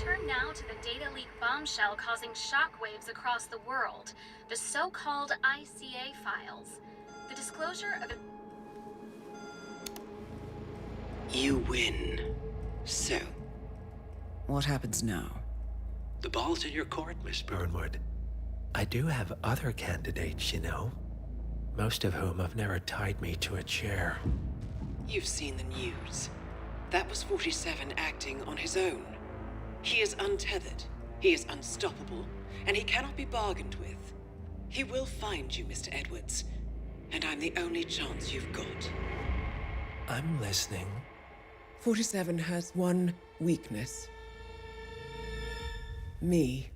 turn now to the data leak bombshell causing shockwaves across the world, the so-called ICA files. The disclosure of... You win. So? What happens now? The ball's in your court, Miss Burnwood. I do have other candidates, you know. Most of whom have never tied me to a chair. You've seen the news. That was 47 acting on his own. He is untethered, he is unstoppable, and he cannot be bargained with. He will find you, Mr. Edwards, and I'm the only chance you've got. I'm listening. 47 has one weakness. Me.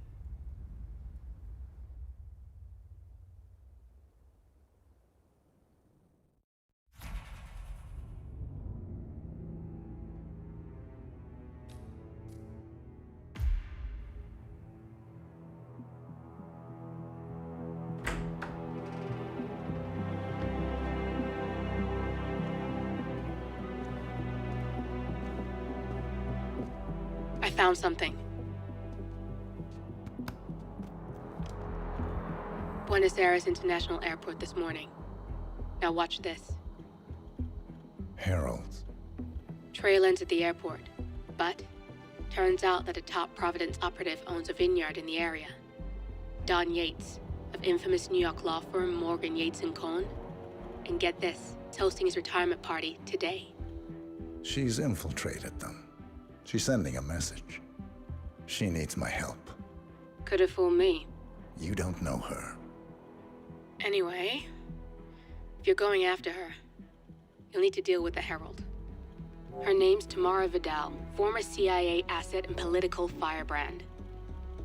I found something. Buenos Aires International Airport this morning. Now watch this. Heralds. Trail ends at the airport, but turns out that a top Providence operative owns a vineyard in the area. Don Yates, of infamous New York law firm Morgan, Yates & Cohn. And get this, is hosting his retirement party today. She's infiltrated them. She's sending a message. She needs my help. Could have fooled me. You don't know her. Anyway, if you're going after her, you'll need to deal with the Herald. Her name's Tamara Vidal, former CIA asset and political firebrand.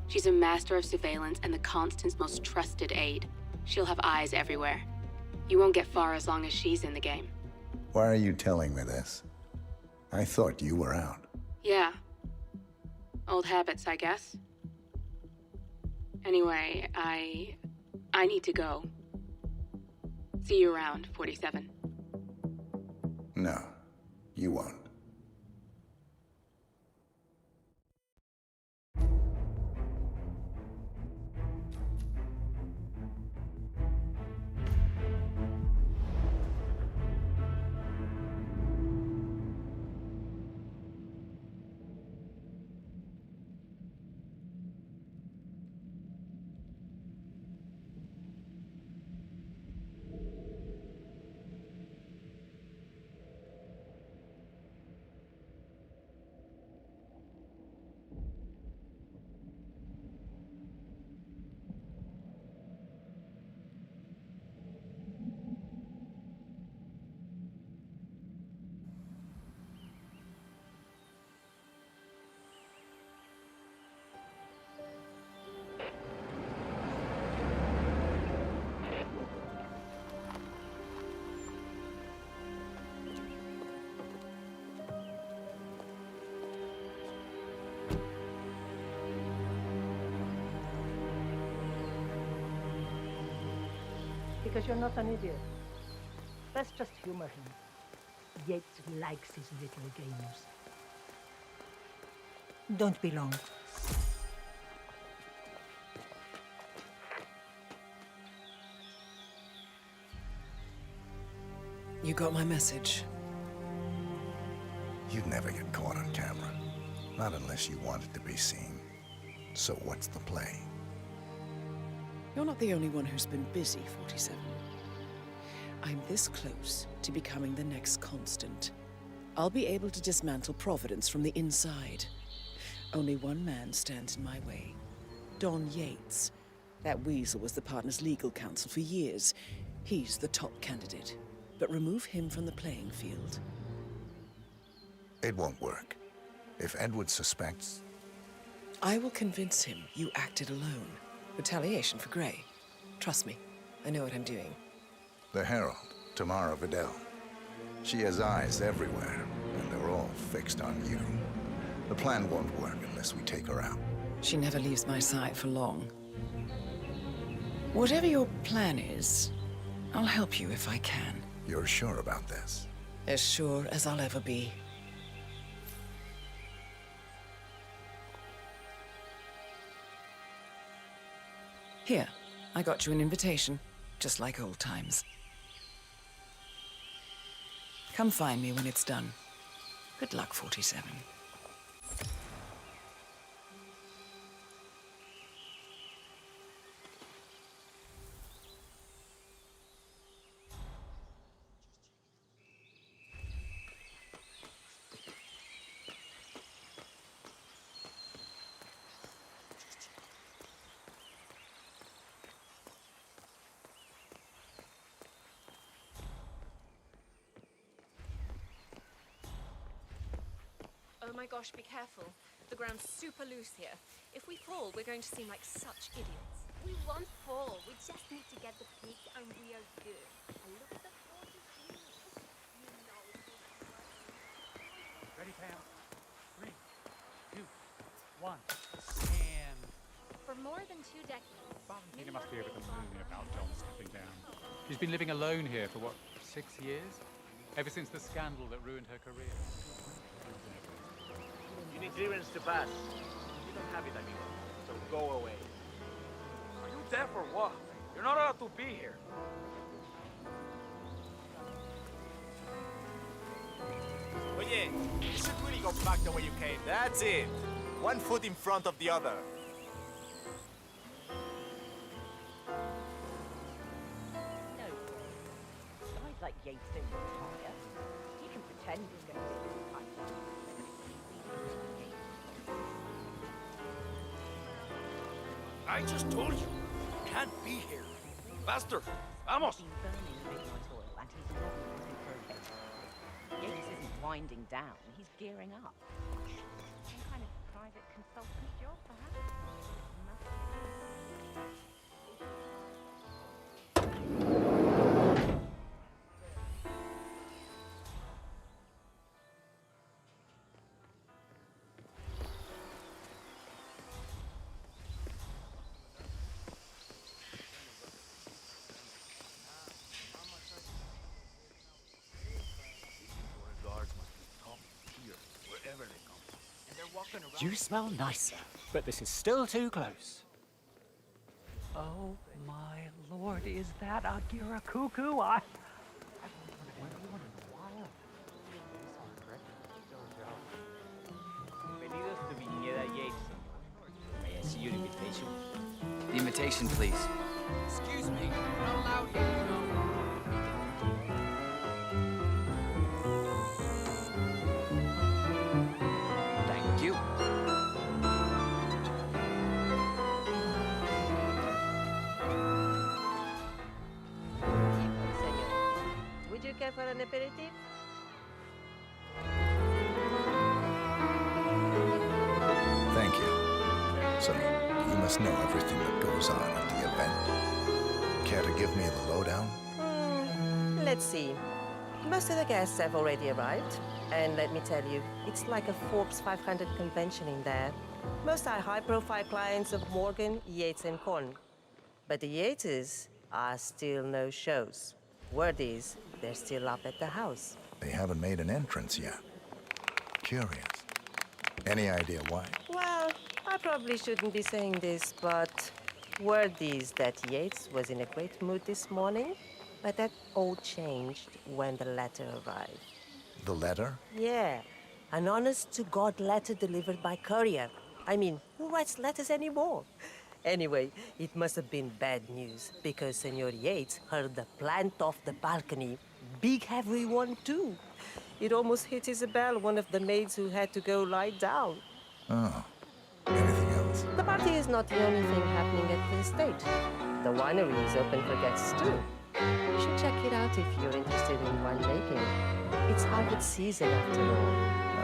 She's a master of surveillance and the Constant's most trusted aide. She'll have eyes everywhere. You won't get far as long as she's in the game. Why are you telling me this? I thought you were out. Yeah. Old habits, I guess. Anyway, I need to go. See you around, 47. No, you won't. Because you're not an idiot. Let's just humor him. Yates likes his little games. Don't be long. You got my message. You'd never get caught on camera. Not unless you wanted to be seen. So what's the play? You're not the only one who's been busy, 47. I'm this close to becoming the next Constant. I'll be able to dismantle Providence from the inside. Only one man stands in my way. Don Yates. That weasel was the partner's legal counsel for years. He's the top candidate. But remove him from the playing field. It won't work. If Edward suspects... I will convince him you acted alone. Retaliation for Grey. Trust me, I know what I'm doing. The Herald, Tamara Vidal. She has eyes everywhere, and they're all fixed on you. The plan won't work unless we take her out. She never leaves my side for long. Whatever your plan is, I'll help you if I can. You're sure about this? As sure as I'll ever be. Here, I got you an invitation, just like old times. Come find me when it's done. Good luck, 47. Oh my gosh, be careful. The ground's super loose here. If we fall, we're going to seem like such idiots. We won't fall. We just need to get the peak and we are good. And look at the gorgeous view. You know this is Ready, Pam? 3, 2, 1. And... For more than 2 decades, I think it must be over the moon about John stepping down. She's been living alone here for, what, 6 years? Ever since the scandal that ruined her career. You need clearance to pass. You don't have it, amigo. So go away. Are you deaf or what? You're not allowed to be here. Oye, you should really go back the way you came. That's it. One foot in front of the other. No. Guys like Yates don't retire. He can pretend he's going to be I just told you. You can't be here. Faster. Vamos. He's been burning midnight oil and he's not losing progress. Yates isn't winding down, he's gearing up. Some kind of private consultant job, perhaps? You smell nicer, but this is still too close. Oh my lord, is that Agira Cuckoo? Bienvenidos to Viñeda Yates. May I see your invitation? The invitation, please. Excuse me. You're not allowed here, you know. Thank you. Would you care for an aperitif? Thank you. So, you must know everything that goes on at the event. Care to give me the lowdown? Let's see. Most of the guests have already arrived. And let me tell you, it's like a Forbes 500 convention in there. Most are high-profile clients of Morgan, Yates, and Korn. But the Yateses are still no shows. Word is, they're still up at the house. They haven't made an entrance yet. Curious. Any idea why? Well, I probably shouldn't be saying this, but word is that Yates was in a great mood this morning, but that all changed when the letter arrived. The letter? Yeah, an honest-to-God letter delivered by courier. I mean, who writes letters anymore? Anyway, it must have been bad news, because Senor Yates heard the plant off the balcony. Big heavy one, too. It almost hit Isabel, one of the maids who had to go lie down. Oh. Anything else? The party is not the only thing happening at the estate. The winery is open for guests, too. You should check it out if you're interested in winemaking. It's harvest season, after all.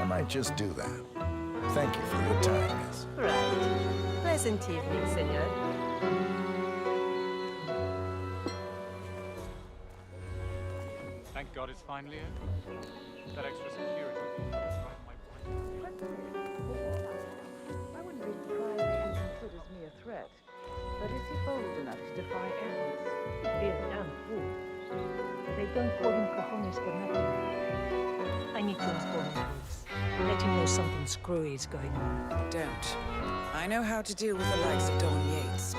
I might just do that. Thank you for your time, miss. Right. Pleasant evening, senor. Thank God it's finally over. That extra security is driving my point. I wouldn't be surprised if he considers me a threat. But is he bold enough to defy errors? He'd be a damn fool. They don't call him cojones for nothing. I need to inform Yates. Let him know something screwy is going on. Don't. I know how to deal with the likes of Don Yates.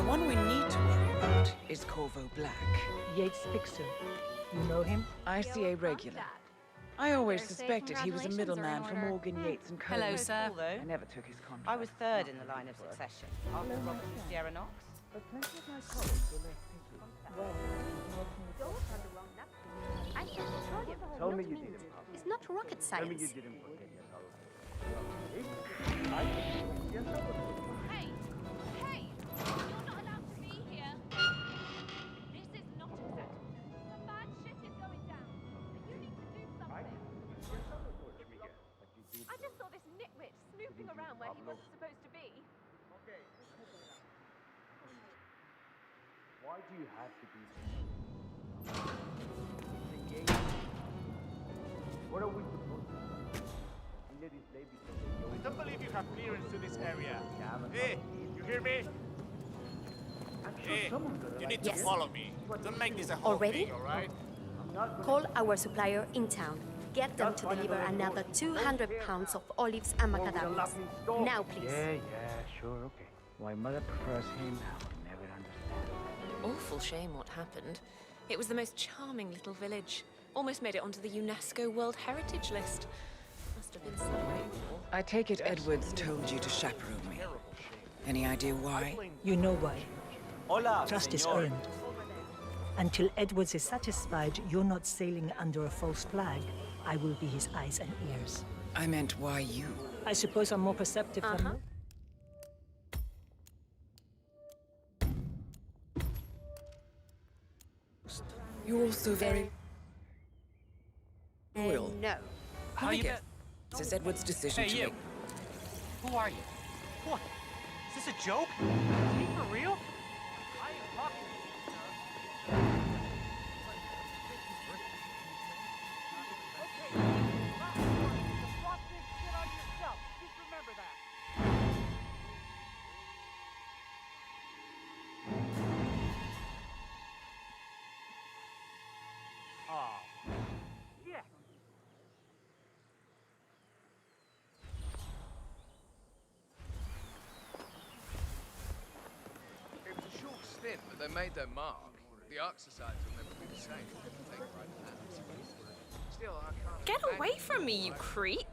The one we need to worry about is Corvo Black. Yates' fixer. You know him? ICA regular. I always suspected he was a middleman for Morgan Yates and Co. Hello, sir. I never took his contract. I was third in the line of succession, after Robert and Sierra Knox. But plenty of my colleagues were left thinking, well, I just told you. Tell me you didn't. It's not rocket Tell me you science. didn't forget yourself. Hey! Hey! You're not allowed to be here! This is not acceptable. Some bad shit is going down. You need to do something. I just saw this nitwit snooping around where he wasn't supposed to be. Okay. Why do you have to do this? What are we supposed to do? We let it play because I don't believe you have clearance to this area. Hey, you hear me? Hey, you need to Yes. follow me. Don't make this a whole Already? thing, alright? Call our supplier in town. Get them to deliver another 200 pounds of olives and macadamias. Now, please. Yeah, sure, okay. Why mother prefers him, I'll never understand. Awful shame what happened. It was the most charming little village. Almost made it onto the UNESCO World Heritage List. Must have been so painful. I take it Edwards told you to chaperone me. Any idea why? You know why. Hola, Trust is señor. earned. Until Edwards is satisfied you're not sailing under a false flag, I will be his eyes and ears. I meant why you. I suppose I'm more perceptive than you. You're also very loyal. No. I guess this is Edward's decision to make. Who are you? What? Is this a joke? Is he for real? I am talking to you, sir. Okay, swap this shit on yourself. Just remember that. Oh. Yeah. It was a short stint, but they made their mark. The Ark Society will never be the same. Take right now. Still, I can't. Get away from me, you creep!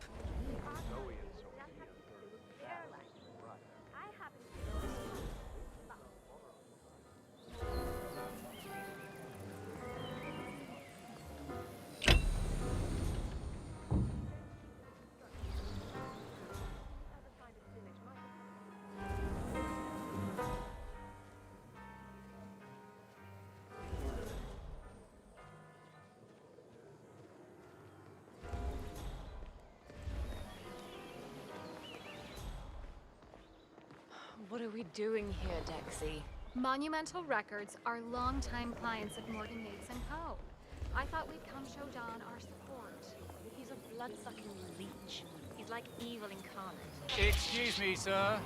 What are we doing here, Dexy? Monumental Records are longtime clients of Morgan Yates and Co. I thought we'd come show Don our support. He's a blood-sucking leech. He's like evil incarnate. Excuse me, sir.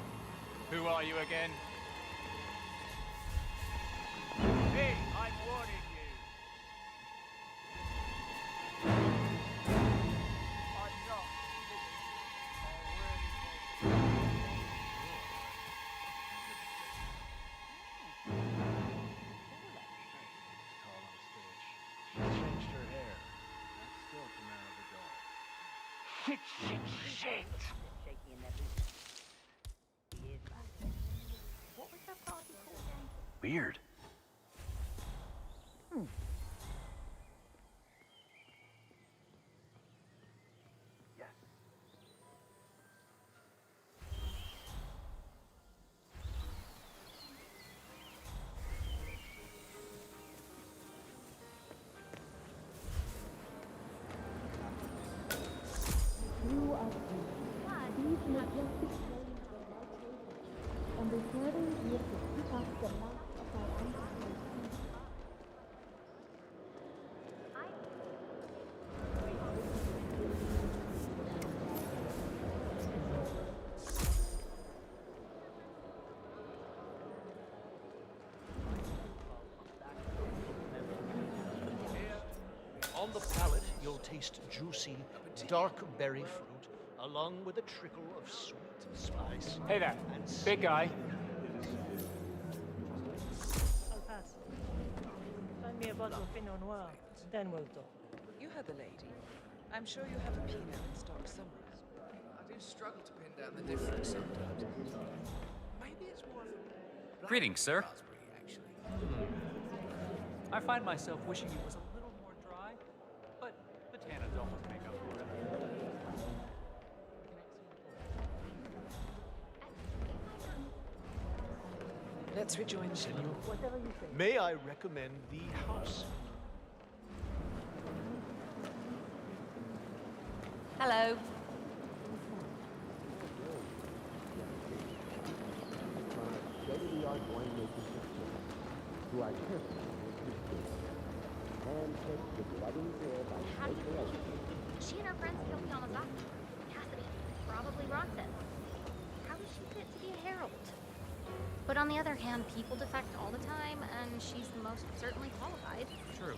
Who are you again? Hey, I'm warning you. I'm not Changed her hair. Still from out of the dark. Shit. Shaky in their boots. He is right. What was that party called again? Weird. Yes. On the palate, you'll taste juicy, dark berry fruit, along with a trickle of sweet spice. Hey there, and big guy. bottle of Pinot Noir. Then we'll talk. You heard the lady. I'm sure you have a Pinot in stock somewhere. I do struggle to pin down the difference sometimes. Maybe it's more of a Greetings, sir. raspberry, actually. I find myself wishing it was a little more dry, but the tannins almost make up for it. Let's rejoin Shinra. Whatever you say. May I recommend the house? Hello. She and her friends killed Yamazaki. Cassidy probably rocked it. How does she fit to be a herald? But on the other hand, people defect all the time, and she's the most certainly qualified. True.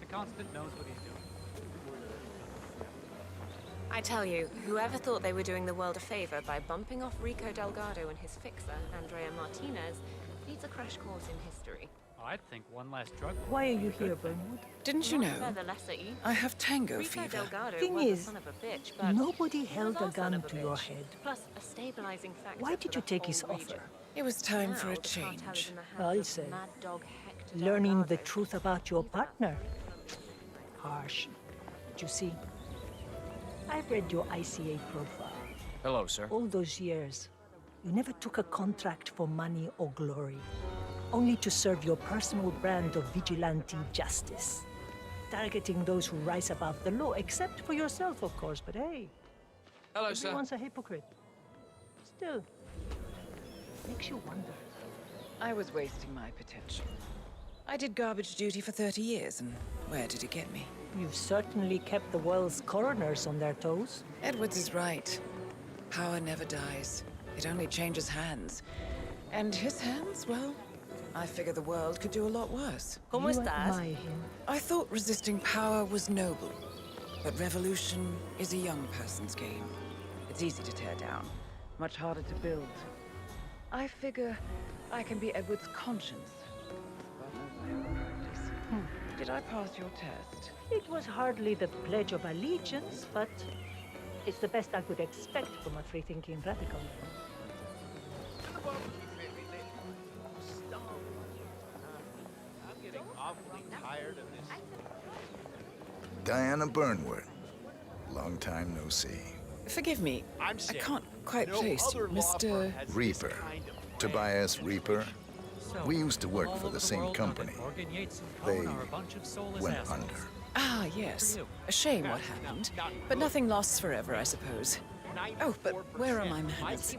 The Constant knows what he's doing. I tell you, whoever thought they were doing the world a favor by bumping off Rico Delgado and his fixer, Andrea Martinez, needs a crash course in history. I'd think one last drug. Why are you here, Burnwood? Didn't you Not know? for the lesser evil. I have tango Rico fever. Delgado Thing was is, a son of a bitch, but nobody he was held our a son gun of a to your bitch. head. Plus a stabilizing factor. Why did for you the take his whole offer? region. It was time for Now a the cartel is change. in the hands I'll of say. Mad Dog Hector Learning the Delgado. truth about your partner. Harsh. But you see, I've read your ICA profile. Hello, sir. All those years, you never took a contract for money or glory, only to serve your personal brand of vigilante justice, targeting those who rise above the law, except for yourself, of course. But hey, Hello, sir. everyone's a hypocrite. Still, makes you wonder. I was wasting my potential. I did garbage duty for 30 years, and where did it get me? You've certainly kept the world's coroners on their toes. Edwards is right. Power never dies. It only changes hands. And his hands, well, I figure the world could do a lot worse. ¿Cómo You estás? admire him. I thought resisting power was noble. But revolution is a young person's game. It's easy to tear down, much harder to build. I figure I can be Edward's conscience. God knows I have the practice. Did I pass your test? It was hardly the Pledge of Allegiance, but it's the best I could expect from a free-thinking radical. I'm getting awfully tired of this. Diana Burnwood. Long time no see. Forgive me, I'm I sick. can't quite No place you, other law firm Mr. has this Reaper. kind of Tobias Reaper. We used to work all for over the same world know company. that Morgan, Yates, and They Cohen are a bunch of soulless went assholes. under. Ah, yes. A shame what happened. But nothing lasts forever, I suppose. Oh, but where are my manners?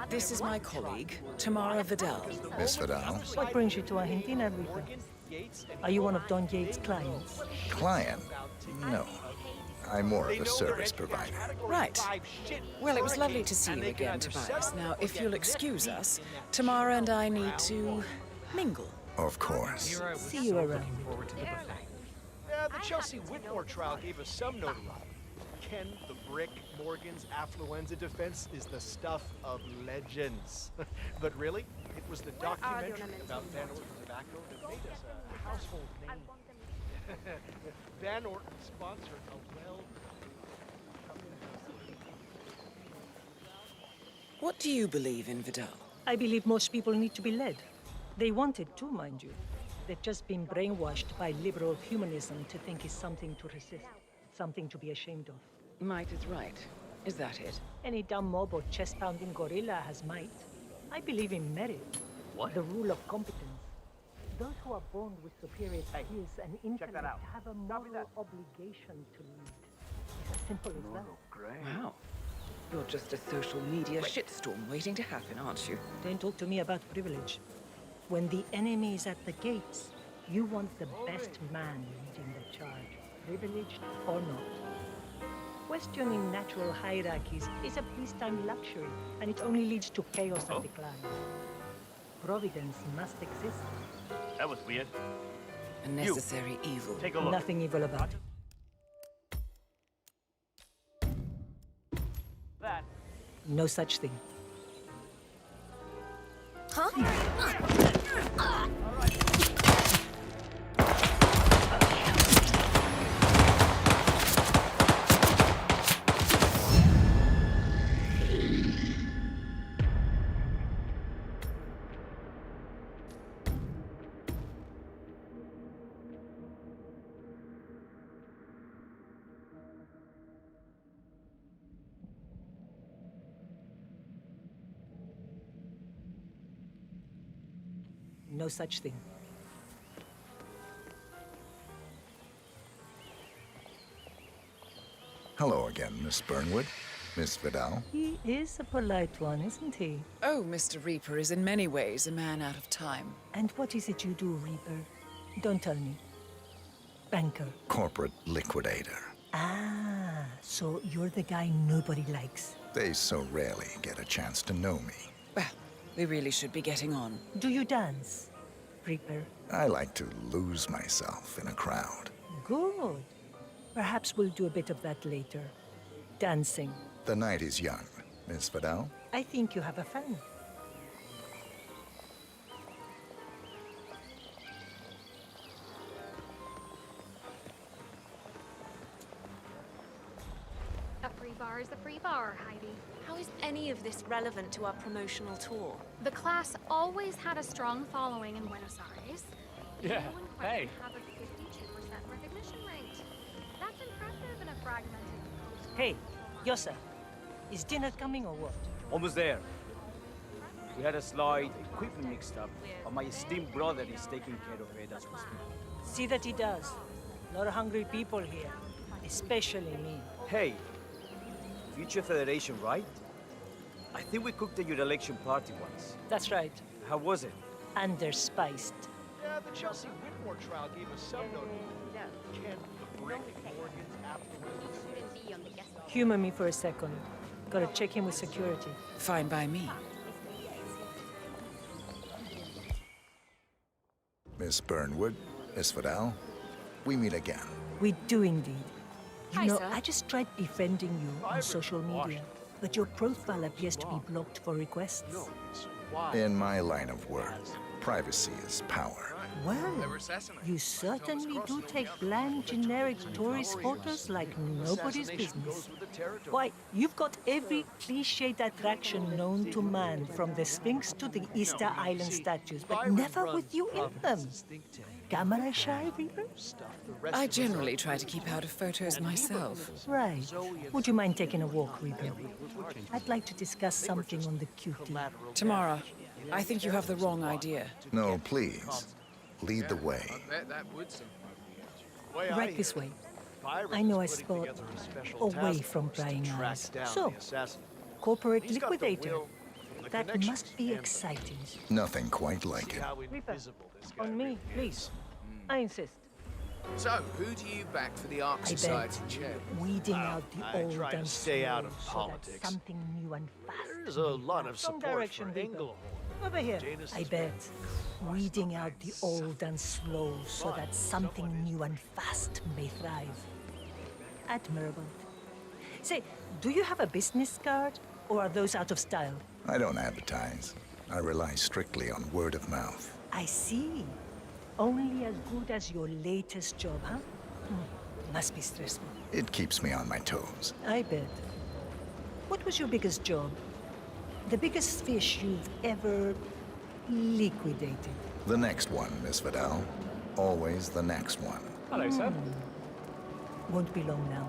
This is my colleague, Tamara Vidal. Miss Vidal? What brings you to Argentina, Rita? Are you one of Don Yates' clients? Client? No. I'm more of a service provider. Right. Well, it was lovely to see you again, Tobias. Now, if you'll excuse us, Tamara and I need to mingle. Of course. Here I was See you so around. looking forward to the buffet. Yeah, the Chelsea Whitmore trial gave us some notoriety. Ken the Brick Morgan's affluenza defense is the stuff of legends. But really, it was the documentary about Van Orton tobacco that made us a household name. Van Orton sponsored a well. What do you believe in, Vidal? I believe most people need to be led. They wanted to, mind you. They've just been brainwashed by liberal humanism to think it's something to resist, something to be ashamed of. Might is right. Is that it? Any dumb mob or chest-pounding gorilla has might. I believe in merit. What? The rule of competence. Those who are born with superior skills and intellect have a moral obligation to lead. It's as simple as that. Wow. You're just a social media shitstorm waiting to happen, aren't you? Don't talk to me about privilege. When the enemy is at the gates, you want the best man leading the charge, privileged or not. Questioning natural hierarchies is a peacetime luxury, and it only leads to chaos and decline. Providence must exist. That was weird. A necessary evil. Take a look. Nothing evil about it. That. No such thing. Huh? no such thing. Hello again, Miss Burnwood. Miss Vidal. He is a polite one, isn't he? Oh, Mr. Reaper is in many ways a man out of time. And what is it you do, Reaper? Don't tell me. Banker. Corporate liquidator. Ah, so you're the guy nobody likes. They so rarely get a chance to know me. Well, we really should be getting on. Do you dance, Reaper? I like to lose myself in a crowd. Good. Perhaps we'll do a bit of that later. Dancing. The night is young, Miss Vidal. I think you have a fan. A free bar is a free bar, Heidi. How is any of this relevant to our promotional tour? The class always had a strong following in Buenos Aires. Yeah, You and hey. Quentin have a 52% recognition rate. That's impressive in a fragmented coast. Hey, Yosa, is dinner coming or what? Almost there. We had a slight equipment mixed up, but my esteemed brother is taking care of it as we speak. See that he does. A lot of hungry people here, especially me. Hey, Future Federation, right? I think we cooked at your election party once. That's right. How was it? Underspiced. Yeah, the Chelsea Whitmore trial gave us some notice. Can the brick Morgan's affluence? Humor me for a second. Gotta check in with security. Fine by me. Miss Burnwood, Miss Vidal, we meet again. We do indeed. You Hi, know, sir. I just tried befriending you on social media, but your profile appears to be blocked for requests. In my line of work, privacy is power. Well, They were assassinated. you certainly do take bland, generic tourist photos like nobody's business. Why, you've got every cliched attraction known to man, from the Sphinx to the Easter Island statues, but never with you in them. Camera shy, Reaper? I generally try to keep out of photos myself. Right. Would you mind taking a walk, Reaper? I'd like to discuss something on the QT. Tamara, I think you have the wrong idea. No, please. Lead the way. I bet that would simplify the action. Right this way. I know I spot away from prying eyes. So, corporate liquidator. That must be exciting. Nothing quite like it. Reaper, on me, please. I insist. So, who do you back for the Ark I Society bet chair? weeding out the I old try to and stay out of slow so that politics. something new and fast. There's a lot of Some support direction, for Reaper. Engelhorn. Over here. Janus I is bet. Weeding out the old and slow so that something new and fast may thrive. Admirable. Say, do you have a business card, or are those out of style? I don't advertise. I rely strictly on word of mouth. I see. Only as good as your latest job, huh? Must be stressful. It keeps me on my toes. I bet. What was your biggest job? The biggest fish you've ever liquidated? The next one, Miss Vidal. Always the next one. Hello, sir. Won't be long now.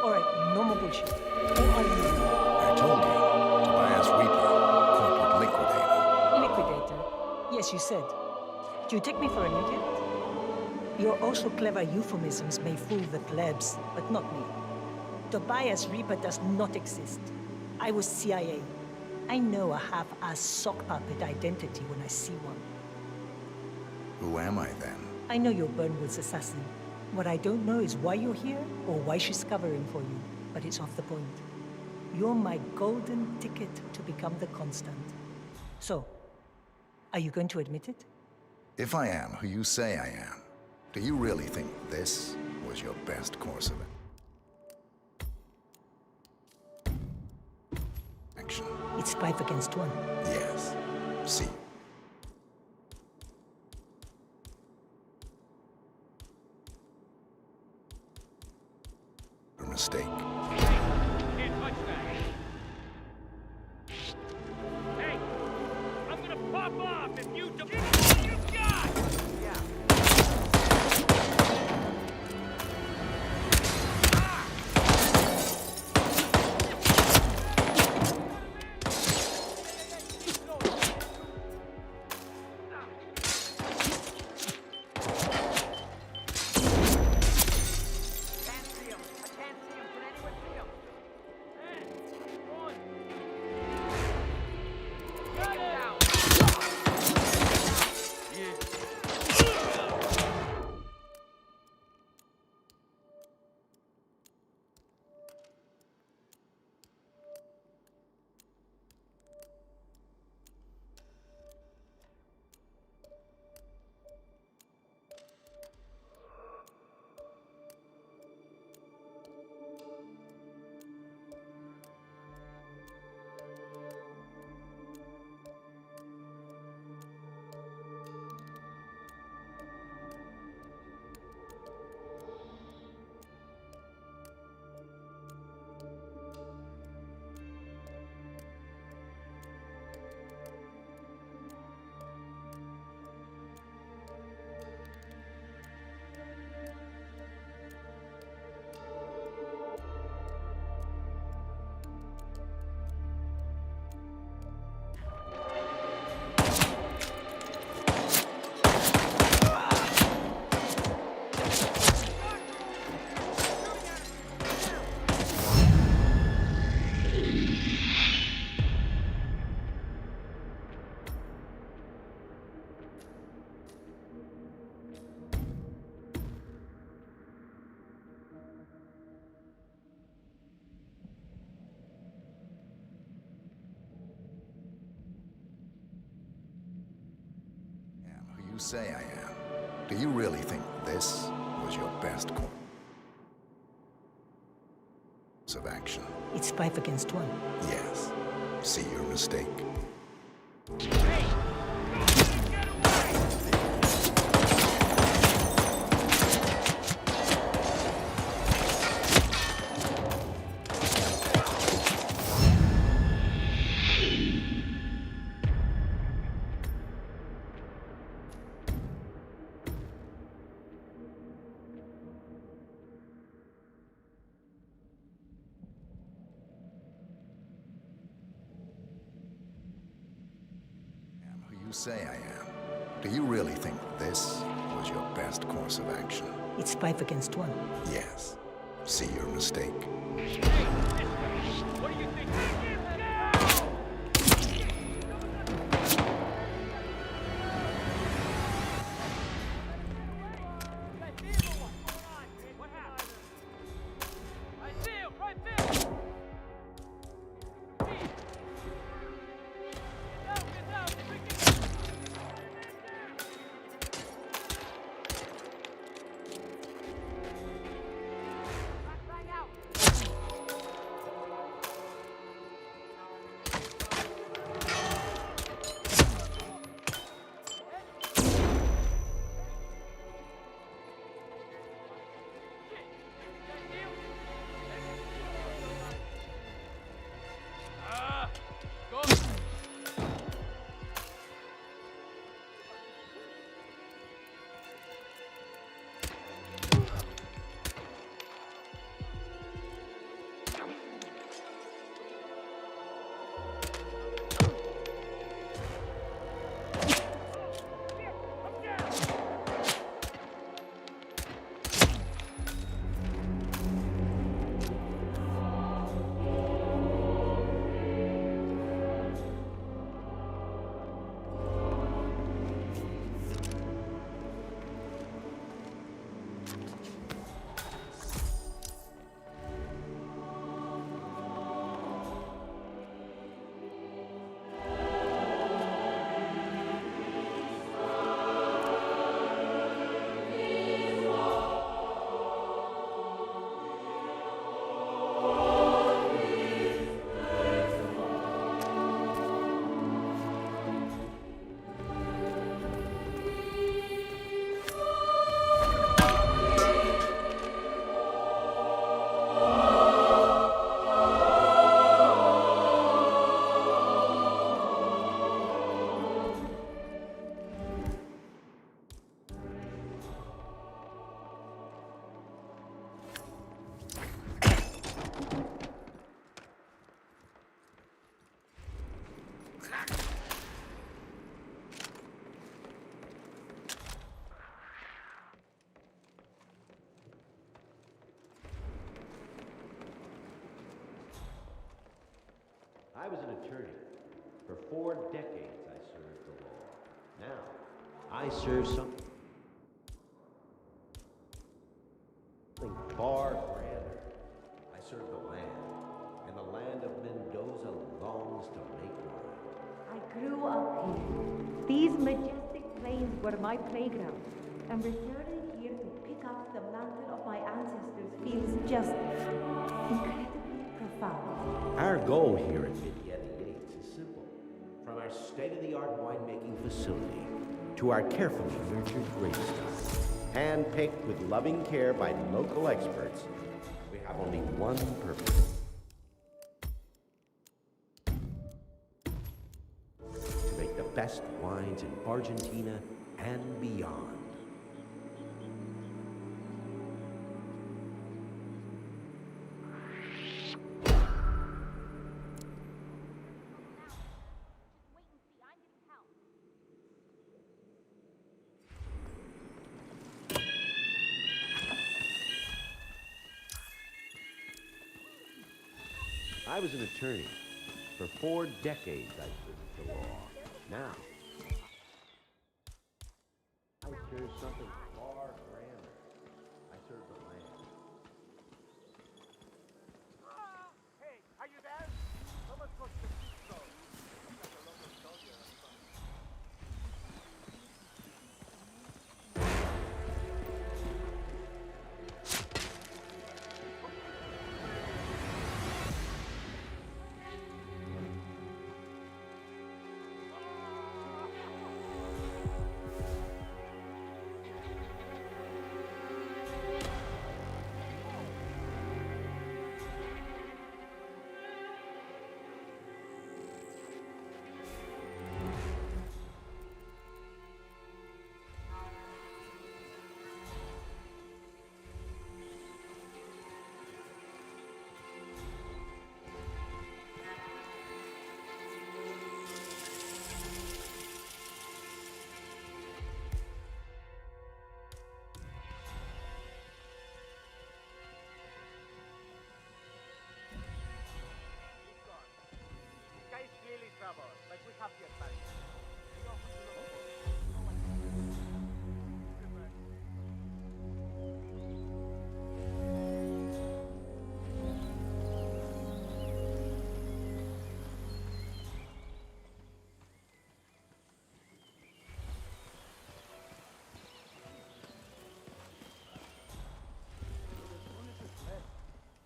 All right, no more bullshit. Who are you? I told you. Tobias Reaper, corporate liquidator. Liquidator. Yes, you said. Do you take me for an idiot? Your also clever euphemisms may fool the plebs, but not me. Tobias Reaper does not exist. I was CIA. I know a half-ass sock puppet identity when I see one. Who am I then? I know you're Burnwood's assassin. What I don't know is why you're here or why she's covering for you, but it's off the point. You're my golden ticket to become the constant. So, are you going to admit it? If I am who you say I am, do you really think this was your best course of action? It's 5 against 1. Yes. See. mistake. Can't touch that. Hey, I'm gonna pop off if you don't. Give me all you got! Yeah. You say I am. Do you really think this was your best course of action? It's 5 against 1. Yes. See your mistake. You say I am. Do you really think this was your best course of action? It's 5 against 1. Yes. See your mistake. What do you think? I was an attorney. For 4 decades, I served the law. Now, I serve something far grander. I serve the land, and the land of Mendoza longs to make mine. I grew up here. These majestic plains were my playground, and returning here to pick up the mantle of my ancestors feels just incredibly profound. Our goal here at Vidietta Yates is simple. From our state-of-the-art winemaking facility to our carefully nurtured gravestone, hand-picked with loving care by local experts, we have only one purpose. To make the best wines in Argentina and beyond. I was an attorney. For 4 decades, I served the law. Now, I serve something far grander. I serve the land. Hey, are you there? Someone's got the bistro. Like a local soldier or something. Guy's clearly trouble, but we have the advantage. We know who to look for. No one.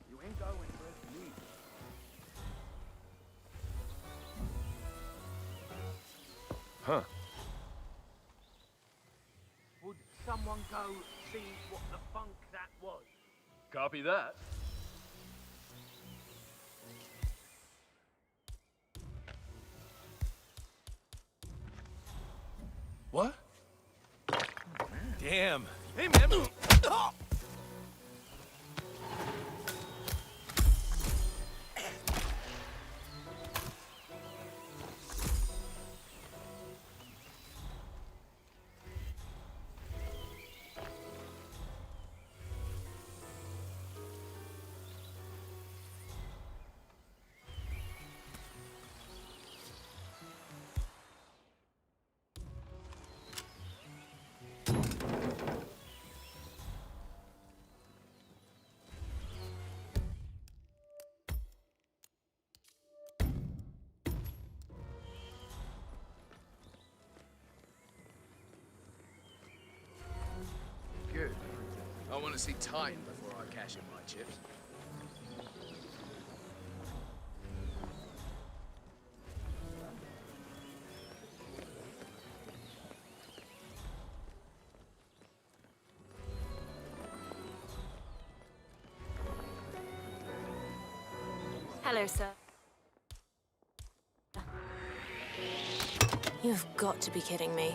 You ain't going with me. Huh. Would someone go see what the funk that was? Copy that. What? Damn. Hey, man. Good. I want to see time before I cash in my chips. Hello, sir. You've got to be kidding me.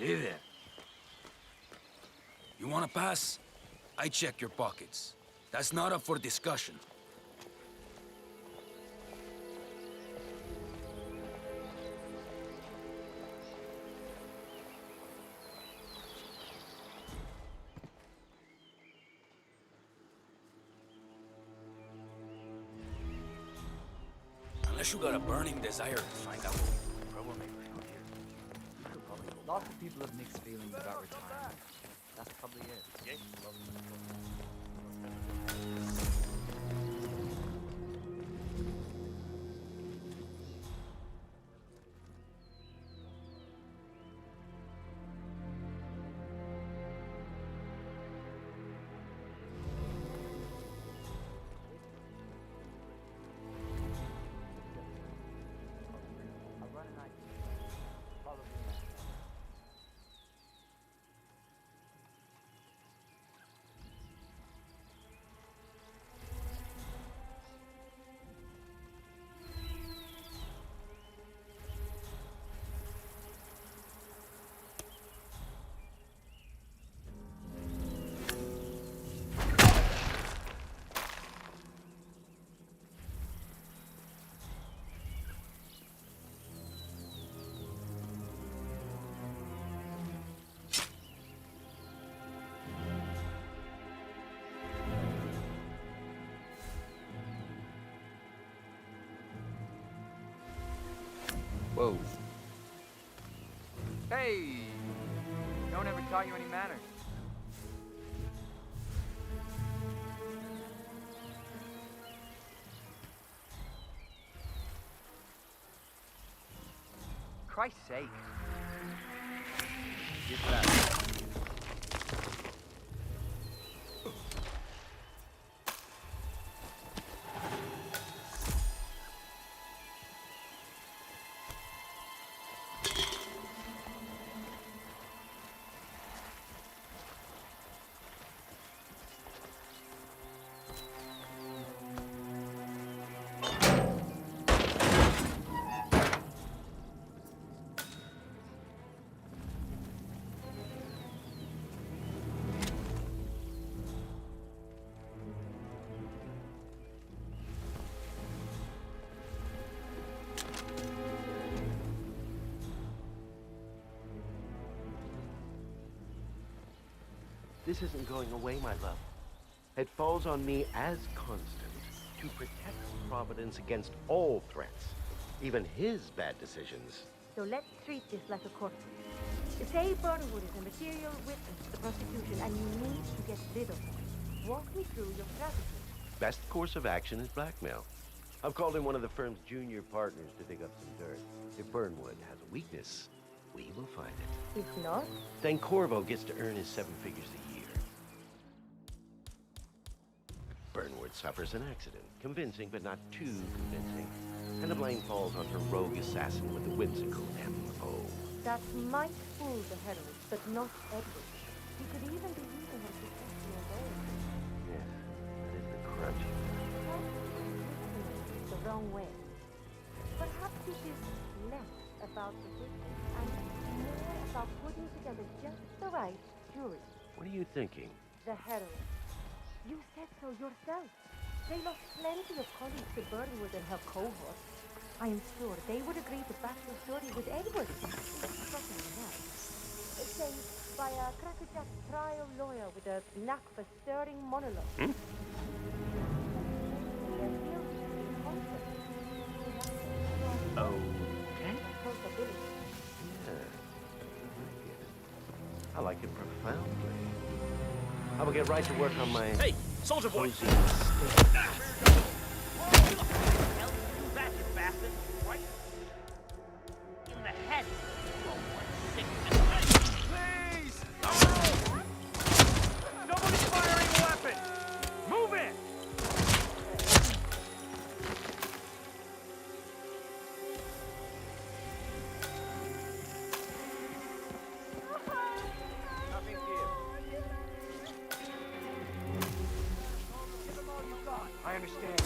Hey there. You wanna pass? I check your pockets. That's not up for discussion. Unless you got a burning desire to find out what troublemakers out here. Lots of people have mixed feelings about retirement. That's probably it. Whoa. Hey! No one ever taught you any manners. Christ's sake. Get that. This isn't going away, my love. It falls on me as constant to protect Providence against all threats, even his bad decisions. So let's treat this like a court. Say Burnwood is a material witness to the prosecution and you need to get rid of him. Walk me through your strategy. Best course of action is blackmail. I've called in one of the firm's junior partners to dig up some dirt. If Burnwood has a weakness, we will find it. If not? Then Corvo gets to earn his 7 figures a year. Burnwood suffers an accident. Convincing, but not too convincing. And the blame falls on her rogue assassin with the whimsical M.O. That might fool the Herald, but not Edward. He could even be using him to test your goals. Yes, that is the crunch. The wrong way. Perhaps it is less about the witness and more about putting together just the right jury. What are you thinking? The Herald. You said so yourself. They lost plenty of colleagues to Burnwood and her cohort. I am sure they would agree to back your story with Edward. Certainly not. Say, by a crackerjack trial lawyer with a knack for stirring monologues. Hmm? Okay. Yeah. I like it profoundly. I will get right to work on my... Hey, soldier boy! Cozy That, you bastard! Right in the head! Please! Nobody's firing a weapon! Move it! Nothing here. Give them all you got. I understand.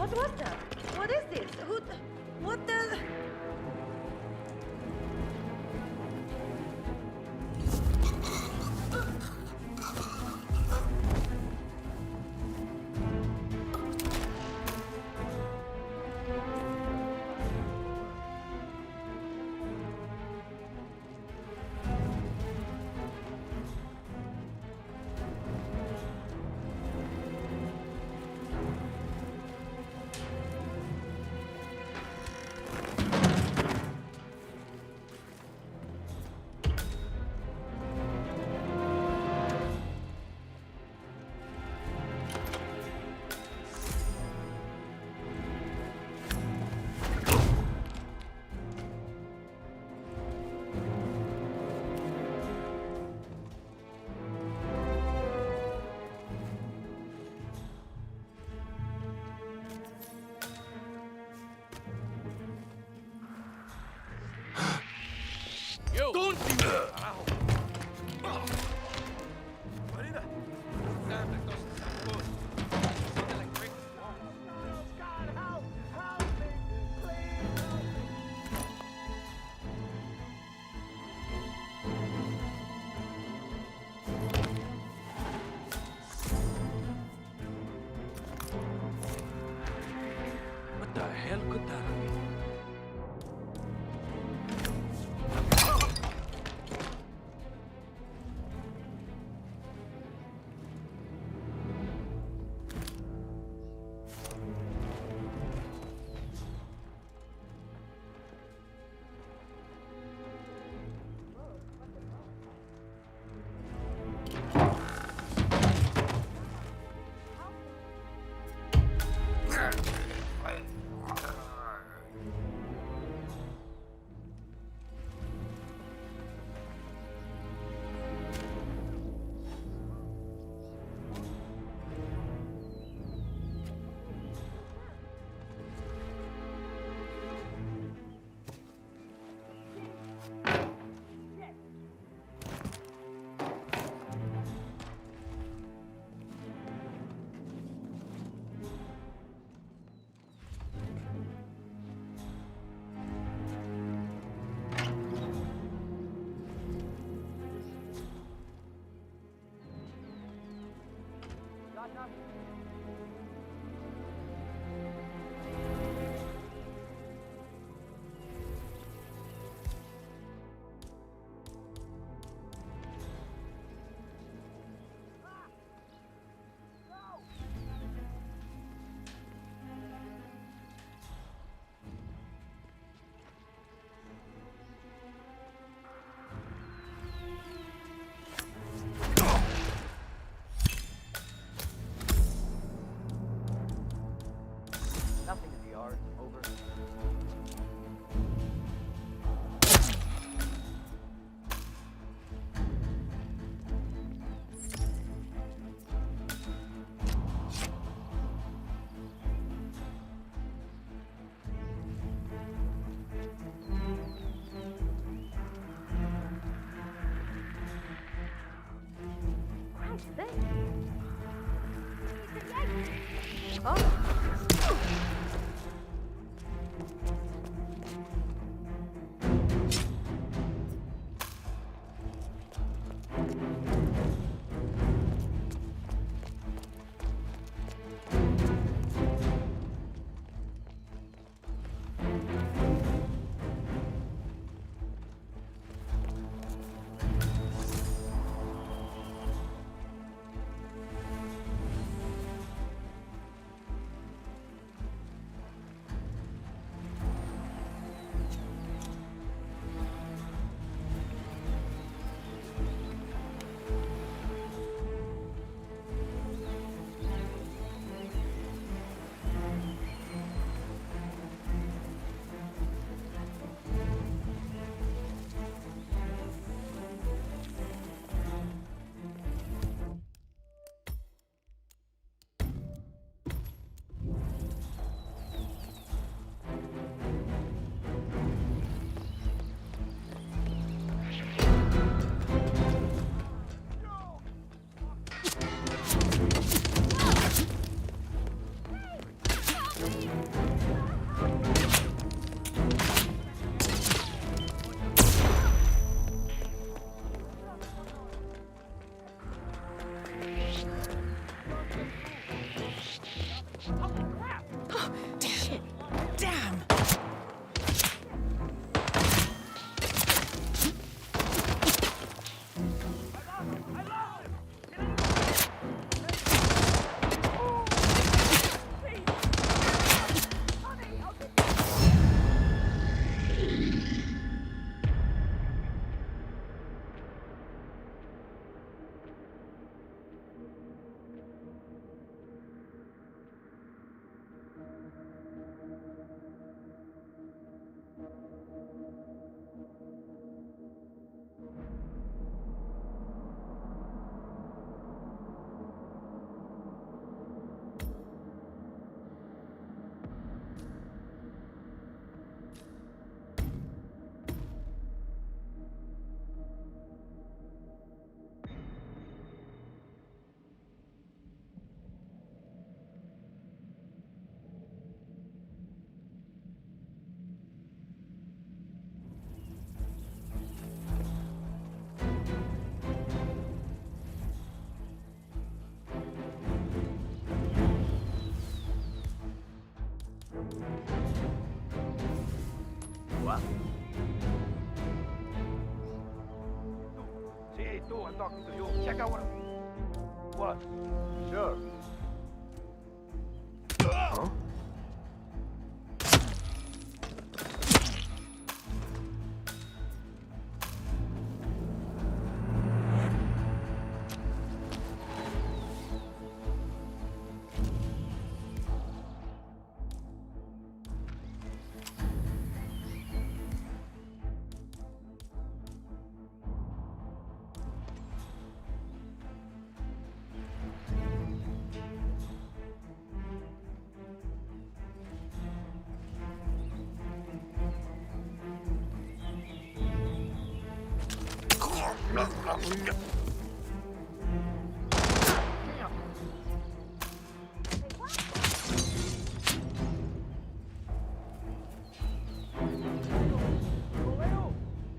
What was that? What is this? What the... Yo! Don't do that! What the hell could that have been? Nothing in the yard. Over. Christ, this. Oh. I'm talking to you. Check out what... What? Sure. Huh?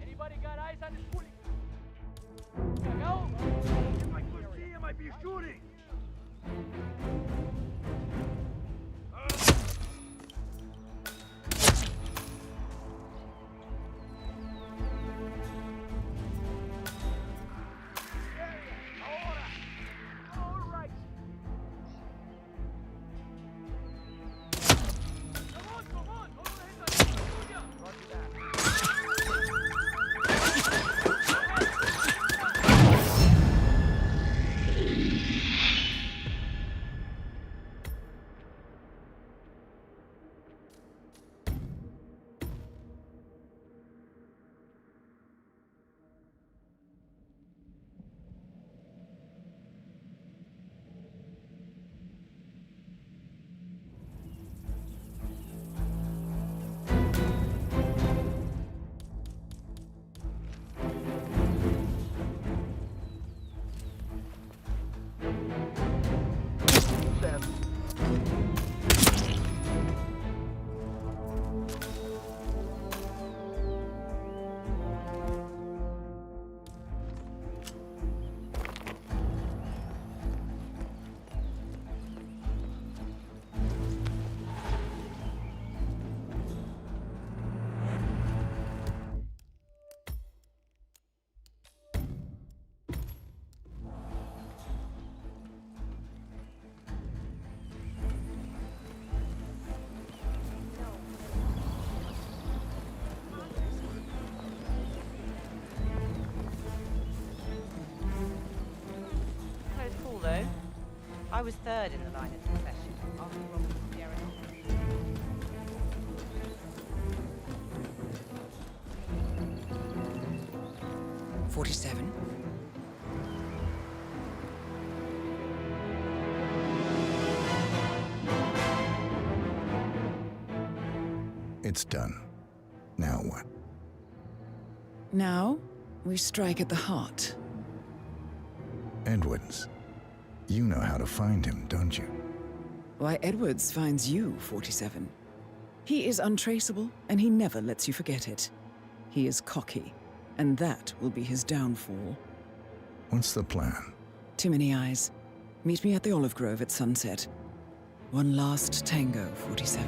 Anybody got eyes on this bully? Go! If I could see him, I'd be shooting! Though I was third in the line of succession after Robert Sierra. 47. It's done. Now what? Now, we strike at the heart. Edwards. You know how to find him, don't you? Why, Edwards finds you, 47. He is untraceable, and he never lets you forget it. He is cocky, and that will be his downfall. What's the plan? Too many eyes. Meet me at the Olive Grove at sunset. One last tango, 47.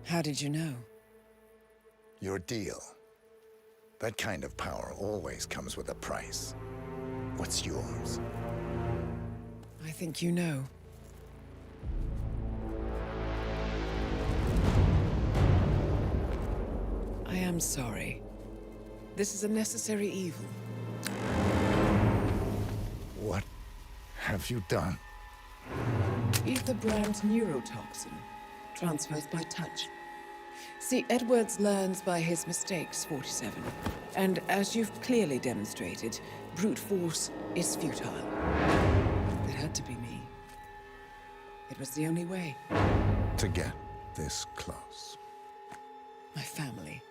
How did you know? Your deal. That kind of power always comes with a price. What's yours? I think you know. I am sorry. This is a necessary evil. What have you done? Ether brand neurotoxin transfers by touch. See, Edwards learns by his mistakes, 47. And as you've clearly demonstrated, brute force is futile. It had to be me. It was the only way. To get this close. My family.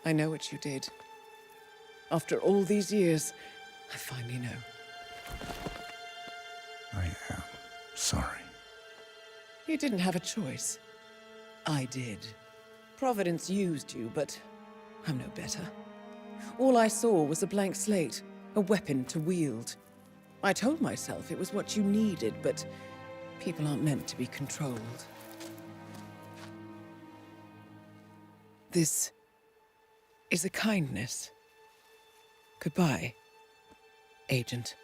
I know what you did. After all these years, I finally know. I am sorry. You didn't have a choice. I did. Providence used you, but I'm no better. All I saw was a blank slate, a weapon to wield. I told myself it was what you needed, but people aren't meant to be controlled. This is a kindness. Goodbye, Agent.